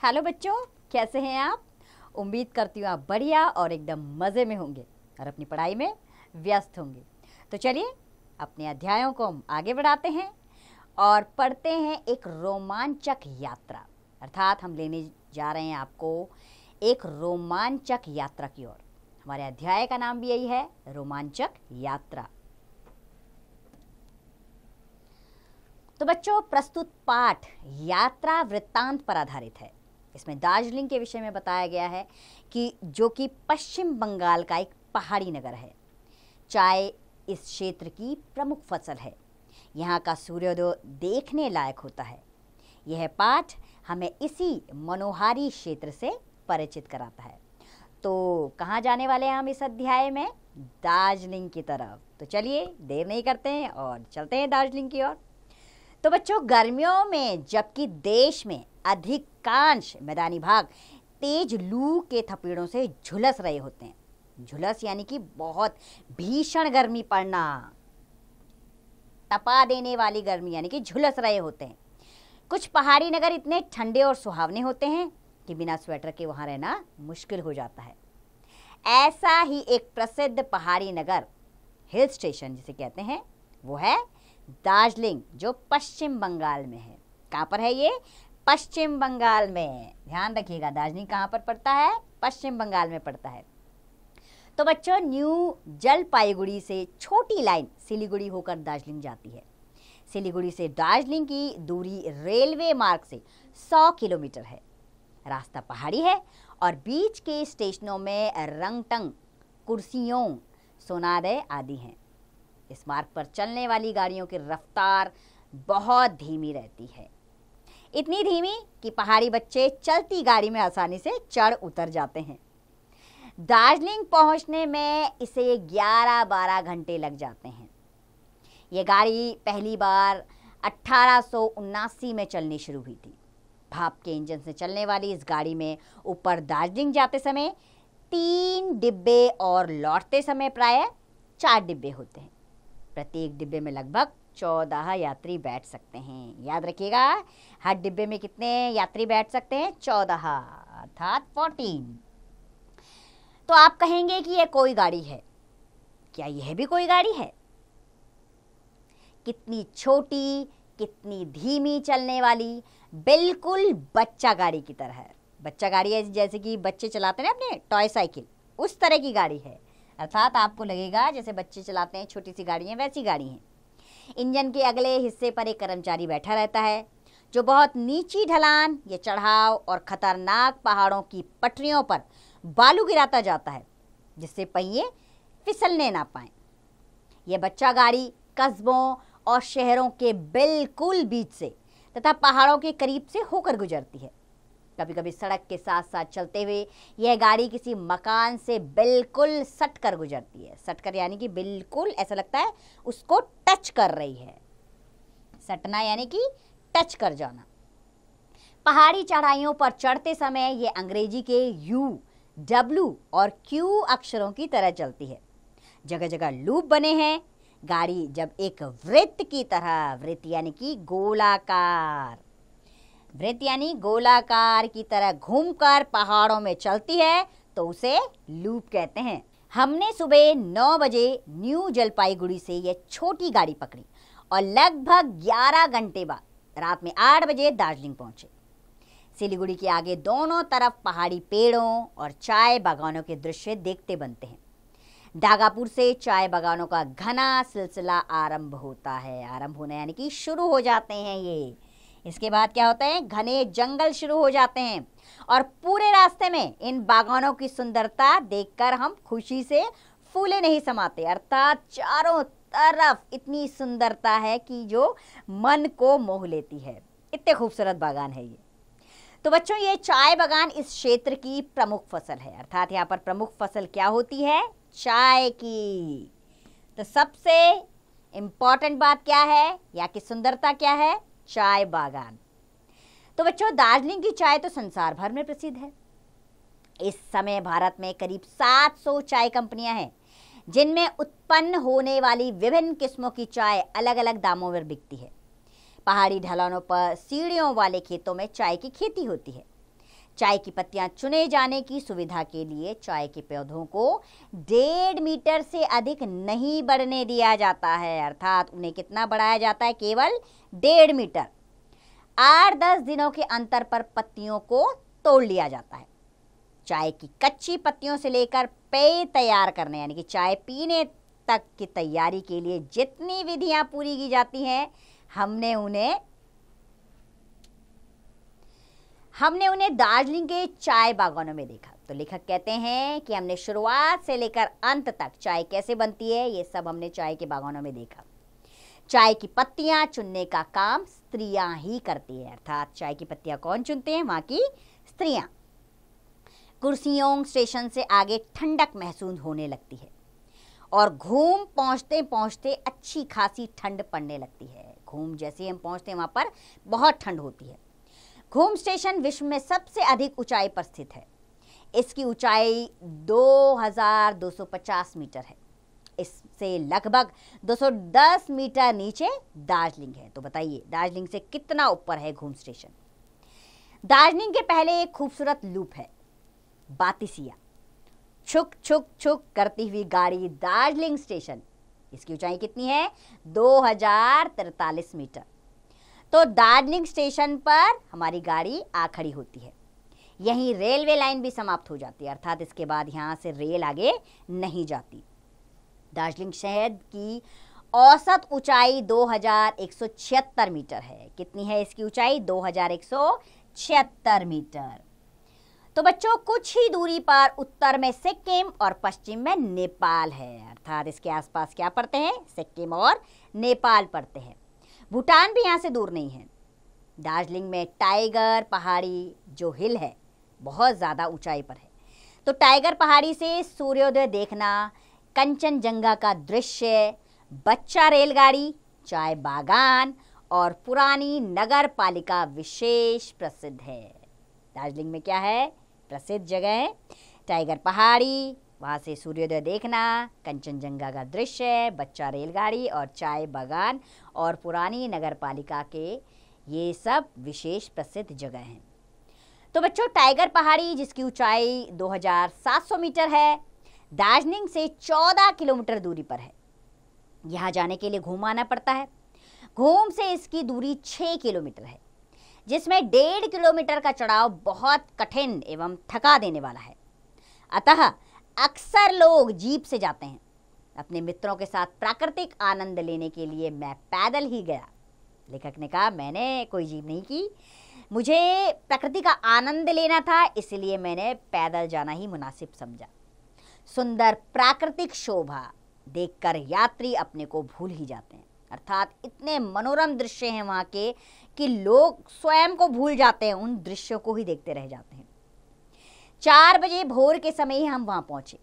Hello बच्चों, कैसे हैं आप? उम्मीद करती हूँ आप बढ़िया और एकदम मज़े में होंगे और अपनी पढ़ाई में व्यस्त होंगे। तो चलिए अपने अध्यायों को हम आगे बढ़ाते हैं और पढ़ते हैं एक रोमांचक यात्रा। अर्थात हम लेने जा रहे हैं आपको एक रोमांचक यात्रा की ओर। हमारे अध्याय का नाम भी यही है, रोमांचक यात्रा। तो बच्चों, प्रस्तुत पाठ यात्रा वृत्तांत पर आधारित है। इसमें दार्जिलिंग के विषय में बताया गया है कि जो कि पश्चिम बंगाल का एक पहाड़ी नगर है। चाय इस क्षेत्र की प्रमुख फसल है। यहाँ का सूर्योदय देखने लायक होता है। यह पाठ हमें इसी मनोहारी क्षेत्र से परिचित कराता है। तो कहाँ जाने वाले हैं हम इस अध्याय में? दार्जिलिंग की तरफ। तो चलिए देर नहीं करते हैं और चलते हैं दार्जिलिंग की ओर। तो बच्चों, गर्मियों में जबकि देश में अधिकांश मैदानी भाग तेज लू के थपेड़ों से झुलस रहे होते हैं। झुलस यानी कि बहुत भीषण गर्मी पड़ना, तपा देने वाली गर्मी यानी कि झुलस रहे होते हैं। कुछ पहाड़ी नगर इतने ठंडे और सुहावने होते हैं कि बिना स्वेटर के वहां रहना मुश्किल हो जाता है। ऐसा ही एक प्रसिद्ध पहाड़ी नगर, हिल स्टेशन जिसे कहते हैं, वो है दार्जिलिंग, जो पश्चिम बंगाल में है। कहाँ पर है ये? पश्चिम बंगाल में। ध्यान रखिएगा, दार्जिलिंग कहाँ पर पड़ता है? पश्चिम बंगाल में पड़ता है। तो बच्चों, न्यू जलपाईगुड़ी से छोटी लाइन सिलीगुड़ी होकर दार्जिलिंग जाती है। सिलीगुड़ी से दार्जिलिंग की दूरी रेलवे मार्ग से 100 किलोमीटर है। रास्ता पहाड़ी है और बीच के स्टेशनों में रंगटंग, कुर्सियों, सोनादय आदि हैं। इस मार्ग पर चलने वाली गाड़ियों की रफ्तार बहुत धीमी रहती है। इतनी धीमी कि पहाड़ी बच्चे चलती गाड़ी में आसानी से चढ़ उतर जाते हैं। दार्जिलिंग पहुंचने में इसे 11-12 घंटे लग जाते हैं। ये गाड़ी पहली बार 1879 में चलनी शुरू हुई थी। भाप के इंजन से चलने वाली इस गाड़ी में ऊपर दार्जिलिंग जाते समय 3 डिब्बे और लौटते समय प्रायः 4 डिब्बे होते हैं। प्रत्येक डिब्बे में लगभग 14 यात्री बैठ सकते हैं। याद रखिएगा, हर डिब्बे में कितने यात्री बैठ सकते हैं? 14, अर्थात 14। तो आप कहेंगे कि यह कोई गाड़ी है। क्या यह भी कोई गाड़ी है? कितनी छोटी, कितनी धीमी चलने वाली, बिल्कुल बच्चा गाड़ी की तरह है। बच्चा गाड़ी है जैसे कि बच्चे चलाते हैं अपने टॉय साइकिल, उस तरह की गाड़ी है। अर्थात आपको लगेगा जैसे बच्चे चलाते हैं छोटी सी गाड़ी है, वैसी गाड़ी है। इंजन के अगले हिस्से पर एक कर्मचारी बैठा रहता है जो बहुत नीची ढलान या चढ़ाव और खतरनाक पहाड़ों की पटरियों पर बालू गिराता जाता है जिससे पहिए फिसलने ना पाएं। यह बच्चा गाड़ी कस्बों और शहरों के बिल्कुल बीच से तथा पहाड़ों के करीब से होकर गुजरती है। कभी कभी सड़क के साथ साथ चलते हुए यह गाड़ी किसी मकान से बिल्कुल सट कर गुजरती है। सट कर यानी कि बिल्कुल ऐसा लगता है उसको टच कर रही है। सटना यानी कि टच कर जाना। पहाड़ी चढ़ाइयों पर चढ़ते समय यह अंग्रेजी के U, W और Q अक्षरों की तरह चलती है। जगह जगह लूप बने हैं। गाड़ी जब एक वृत्त की तरह, वृत्त यानी कि गोलाकार, वृत्त यानी गोलाकार की तरह घूमकर पहाड़ों में चलती है तो उसे लूप कहते हैं। हमने सुबह 9 बजे न्यू जलपाईगुड़ी से यह छोटी गाड़ी पकड़ी और लगभग 11 घंटे बाद रात में 8 बजे दार्जिलिंग पहुंचे। सिलीगुड़ी के आगे दोनों तरफ पहाड़ी पेड़ों और चाय बागानों के दृश्य देखते बनते हैं। डागापुर से चाय बागानों का घना सिलसिला आरंभ होता है। आरंभ होना यानी कि शुरू हो जाते हैं ये। इसके बाद क्या होता है? घने जंगल शुरू हो जाते हैं और पूरे रास्ते में इन बागानों की सुंदरता देखकर हम खुशी से फूले नहीं समाते। अर्थात चारों तरफ इतनी सुंदरता है कि जो मन को मोह लेती है। इतने खूबसूरत बागान है ये। तो बच्चों, ये चाय बागान इस क्षेत्र की प्रमुख फसल है। अर्थात यहाँ पर प्रमुख फसल क्या होती है? चाय की। तो सबसे इंपॉर्टेंट बात क्या है? यहाँ की सुंदरता क्या है? चाय बागान। तो बच्चों, दार्जिलिंग की चाय तो संसार भर में प्रसिद्ध है। इस समय भारत में करीब 700 चाय कंपनियां हैं जिनमें उत्पन्न होने वाली विभिन्न किस्मों की चाय अलग अलग दामों पर बिकती है। पहाड़ी ढलानों पर सीढ़ियों वाले खेतों में चाय की खेती होती है। चाय की पत्तियां चुने जाने की सुविधा के लिए चाय के पौधों को 1.5 मीटर से अधिक नहीं बढ़ने दिया जाता है, अर्थात उन्हें कितना बढ़ाया जाता है? केवल 1.5 मीटर। 8-10 दिनों के अंतर पर पत्तियों को तोड़ लिया जाता है। चाय की कच्ची पत्तियों से लेकर पेय तैयार करने यानी कि चाय पीने तक की तैयारी के लिए जितनी विधियां पूरी की जाती हैं, हमने उन्हें दार्जिलिंग के चाय बागानों में देखा। तो लेखक कहते हैं कि हमने शुरुआत से लेकर अंत तक चाय कैसे बनती है, ये सब हमने चाय के बागानों में देखा। चाय की पत्तियां चुनने का काम स्त्रियां ही करती है, अर्थात चाय की पत्तियां कौन चुनते हैं? वहां की स्त्रियां। कुर्सियों स्टेशन से आगे ठंडक महसूस होने लगती है और घूम पहुंचते पहुंचते अच्छी खासी ठंड पड़ने लगती है। घूम जैसे हम पहुंचते हैं वहां पर बहुत ठंड होती है। घूम स्टेशन विश्व में सबसे अधिक ऊंचाई पर स्थित है। इसकी ऊंचाई 2250 मीटर है। इससे लगभग 210 मीटर नीचे दार्जिलिंग है। तो बताइए दार्जिलिंग से कितना ऊपर है घूम स्टेशन? दार्जिलिंग के पहले एक खूबसूरत लूप है, बातिसिया। छुक छुक छुक करती हुई गाड़ी दार्जिलिंग स्टेशन। इसकी ऊंचाई कितनी है? 2043 मीटर। तो दार्जिलिंग स्टेशन पर हमारी गाड़ी आ खड़ी होती है। यहीं रेलवे लाइन भी समाप्त हो जाती है, अर्थात इसके बाद यहां से रेल आगे नहीं जाती। दार्जिलिंग शहर की औसत ऊंचाई 2176 मीटर है। कितनी है इसकी ऊंचाई? 2176 मीटर। तो बच्चों कुछ ही दूरी पर उत्तर में सिक्किम और पश्चिम में नेपाल है, अर्थात इसके आसपास क्या पड़ते हैं? सिक्किम और नेपाल पड़ते हैं। भूटान भी यहाँ से दूर नहीं है। दार्जिलिंग में टाइगर पहाड़ी जो हिल है बहुत ज़्यादा ऊंचाई पर है। तो टाइगर पहाड़ी से सूर्योदय देखना, कंचनजंगा का दृश्य, बच्चा रेलगाड़ी, चाय बागान और पुरानी नगर पालिका विशेष प्रसिद्ध है। दार्जिलिंग में क्या है? प्रसिद्ध जगह है टाइगर पहाड़ी, वहाँ से सूर्योदय देखना, कंचनजंगा का दृश्य, बच्चा रेलगाड़ी और चाय बागान और पुरानी नगर पालिका के ये सब विशेष प्रसिद्ध जगह हैं। तो बच्चों टाइगर पहाड़ी जिसकी ऊंचाई 2700 मीटर है, दार्जिलिंग से 14 किलोमीटर दूरी पर है। यहाँ जाने के लिए घूम आना पड़ता है। घूम से इसकी दूरी 6 किलोमीटर है, जिसमें 1.5 किलोमीटर का चढ़ाव बहुत कठिन एवं थका देने वाला है। अतः अक्सर लोग जीप से जाते हैं। अपने मित्रों के साथ प्राकृतिक आनंद लेने के लिए मैं पैदल ही गया। लेखक ने कहा मैंने कोई जीप नहीं की, मुझे प्रकृति का आनंद लेना था, इसलिए मैंने पैदल जाना ही मुनासिब समझा। सुंदर प्राकृतिक शोभा देखकर यात्री अपने को भूल ही जाते हैं, अर्थात इतने मनोरम दृश्य हैं वहाँ के कि लोग स्वयं को भूल जाते हैं, उन दृश्यों को ही देखते रह जाते हैं। 4 बजे भोर के समय ही हम वहाँ पहुँचे।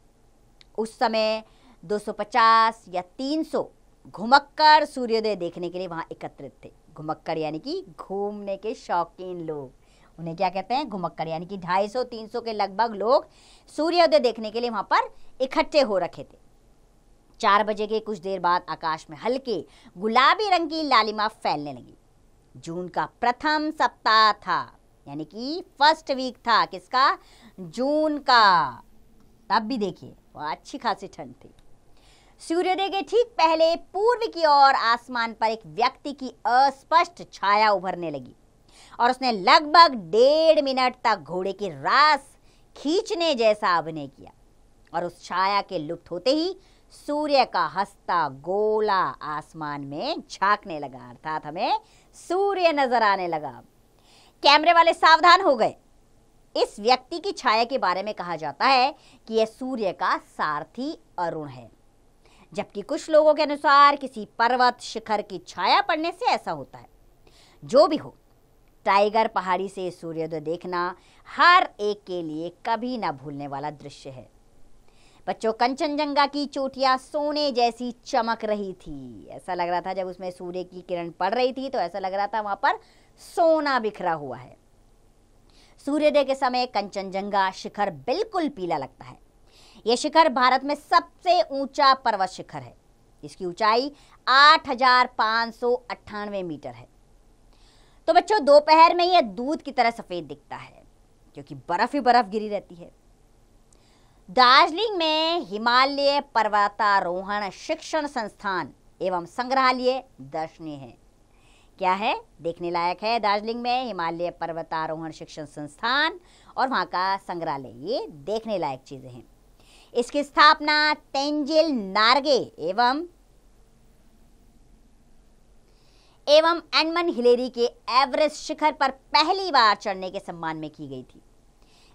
उस समय 250 या 300 घुमक्कड़ सूर्योदय देखने के लिए वहाँ एकत्रित थे। घुमक्कड़ यानी कि घूमने के शौकीन लोग, उन्हें क्या कहते हैं? घुमक्कड़। यानी कि 250-300 के लगभग लोग सूर्योदय देखने के लिए वहाँ पर इकट्ठे हो रखे थे। 4 बजे के कुछ देर बाद आकाश में हल्के गुलाबी रंग की लालिमा फैलने लगी। जून का प्रथम सप्ताह था, यानी कि फर्स्ट वीक था। किसका? जून का। तब भी देखिए वह अच्छी खासी ठंड थी। सूर्योदय के ठीक पहले पूर्व की ओर आसमान पर एक व्यक्ति की अस्पष्ट छाया उभरने लगी और उसने लगभग 1.5 मिनट तक घोड़े की रास खींचने जैसा अभिनय किया और उस छाया के लुप्त होते ही सूर्य का हंसता गोला आसमान में झांकने लगा, अर्थात हमें सूर्य नजर आने लगा। कैमरे वाले सावधान हो गए। इस व्यक्ति की छाया के बारे में कहा जाता है कि यह सूर्य का सारथी अरुण है, जबकि कुछ लोगों के अनुसार किसी पर्वत शिखर की छाया पड़ने से ऐसा होता है। जो भी हो, टाइगर पहाड़ी से सूर्योदय देखना हर एक के लिए कभी ना भूलने वाला दृश्य है। बच्चों कंचनजंगा की चोटियां सोने जैसी चमक रही थी। ऐसा लग रहा था जब उसमें सूर्य की किरण पड़ रही थी तो ऐसा लग रहा था वहां पर सोना बिखरा हुआ है। सूर्योदय के समय कंचनजंगा शिखर बिल्कुल पीला लगता है। यह शिखर भारत में सबसे ऊंचा पर्वत शिखर है। इसकी ऊंचाई 8598 मीटर है। तो बच्चों दोपहर में यह दूध की तरह सफेद दिखता है। क्योंकि बर्फ ही बर्फ गिरी रहती है। दार्जिलिंग में हिमालय पर्वतारोहण शिक्षण संस्थान एवं संग्रहालय दर्शनीय है। क्या है? देखने लायक है। दार्जिलिंग में हिमालय पर्वतारोहण शिक्षण संस्थान और वहाँ का संग्रहालय, ये देखने लायक चीजें हैं। इसकी स्थापना तेंजिल नार्गे एवं एडमंड हिलेरी के एवरेस्ट शिखर पर पहली बार चढ़ने के सम्मान में की गई थी।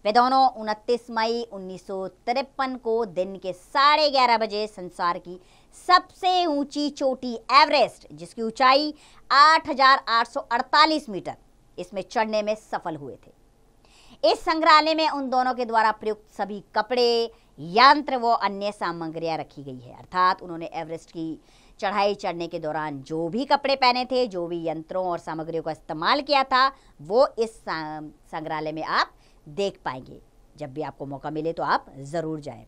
वे दोनों 29 मई 1953 को दिन के 11:30 बजे संसार की सबसे ऊंची चोटी एवरेस्ट, जिसकी ऊंचाई 8,848 मीटर, इसमें चढ़ने में सफल हुए थे। इस संग्रहालय में उन दोनों के द्वारा प्रयुक्त सभी कपड़े, यंत्र व अन्य सामग्रियां रखी गई है। अर्थात उन्होंने एवरेस्ट की चढ़ाई चढ़ने के दौरान जो भी कपड़े पहने थे, जो भी यंत्रों और सामग्रियों का इस्तेमाल किया था, वो इस संग्रहालय में आप देख पाएंगे। जब भी आपको मौका मिले तो आप जरूर जाएं।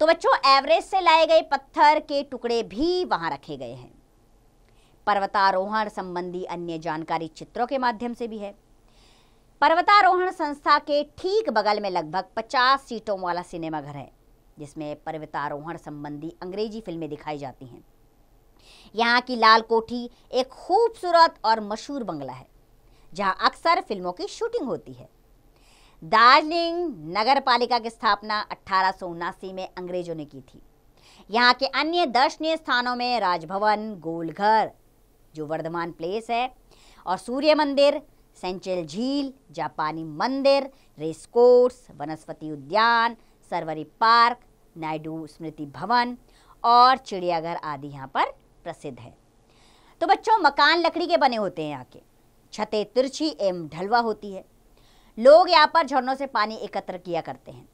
तो बच्चों, एवरेस्ट से लाए गए पत्थर के टुकड़े भी वहां रखे गए हैं। पर्वतारोहण संबंधी अन्य जानकारी चित्रों के माध्यम से भी है। पर्वतारोहण संस्था के ठीक बगल में लगभग 50 सीटों वाला सिनेमा घर है, जिसमें पर्वतारोहण संबंधी अंग्रेजी फिल्में दिखाई जाती हैं। यहाँ की लाल कोठी एक खूबसूरत और मशहूर बंगला है, जहाँ अक्सर फिल्मों की शूटिंग होती है। दार्जिलिंग नगर पालिका की स्थापना 1879 में अंग्रेजों ने की थी। यहाँ के अन्य दर्शनीय स्थानों में राजभवन, गोलघर जो वर्धमान प्लेस है, और सूर्य मंदिर, सेंचेल झील, जापानी मंदिर, रेस कोर्स, वनस्पति उद्यान, सरवरी पार्क, नायडू स्मृति भवन और चिड़ियाघर आदि यहाँ पर प्रसिद्ध है। तो बच्चों, मकान लकड़ी के बने होते हैं। यहाँ के छतें तिरछी एवं ढलवा होती है। लोग यहाँ पर झरनों से पानी एकत्र किया करते हैं।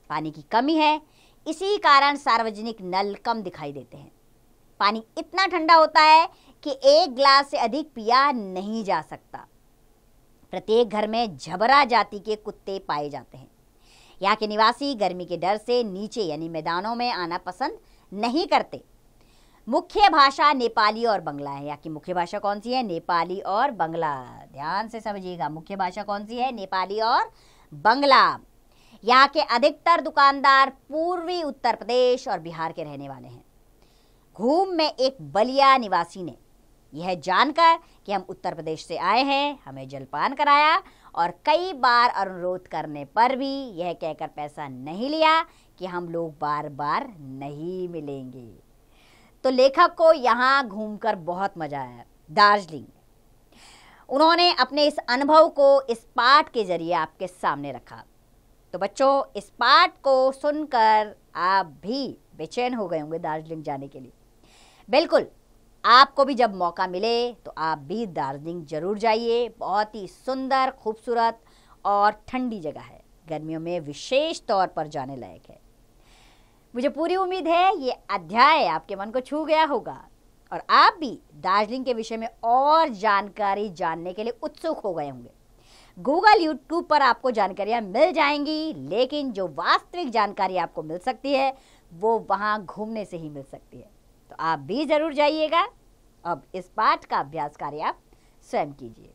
पानी की कमी है, इसी कारण सार्वजनिक नल कम दिखाई देते हैं। पानी इतना ठंडा होता है कि एक गिलास से अधिक पिया नहीं जा सकता। प्रत्येक घर में झबरा जाति के कुत्ते पाए जाते हैं। यहाँ के निवासी गर्मी के डर से नीचे यानी मैदानों में आना पसंद नहीं करते। मुख्य भाषा नेपाली और बंगला है। यहाँ की मुख्य भाषा कौन सी है? नेपाली और बंगला। ध्यान से समझिएगा, मुख्य भाषा कौन सी है? नेपाली और बंगला। यहाँ के अधिकतर दुकानदार पूर्वी उत्तर प्रदेश और बिहार के रहने वाले हैं। घूम में एक बलिया निवासी ने यह जानकर कि हम उत्तर प्रदेश से आए हैं, हमें जलपान कराया और कई बार अनुरोध करने पर भी यह कहकर पैसा नहीं लिया कि हम लोग बार बार नहीं मिलेंगे। तो लेखक को यहाँ घूमकर बहुत मजा आया दार्जिलिंग में। उन्होंने अपने इस अनुभव को इस पाठ के जरिए आपके सामने रखा। तो बच्चों, इस पाठ को सुनकर आप भी बेचैन हो गए होंगे दार्जिलिंग जाने के लिए। बिल्कुल, आपको भी जब मौका मिले तो आप भी दार्जिलिंग जरूर जाइए। बहुत ही सुंदर, खूबसूरत और ठंडी जगह है। गर्मियों में विशेष तौर पर जाने लायक है। मुझे पूरी उम्मीद है ये अध्याय आपके मन को छू गया होगा और आप भी दार्जिलिंग के विषय में और जानकारी जानने के लिए उत्सुक हो गए होंगे। गूगल, यूट्यूब पर आपको जानकारियाँ मिल जाएंगी, लेकिन जो वास्तविक जानकारी आपको मिल सकती है वो वहाँ घूमने से ही मिल सकती है। तो आप भी ज़रूर जाइएगा। अब इस पाठ का अभ्यास कार्य आप स्वयं कीजिए।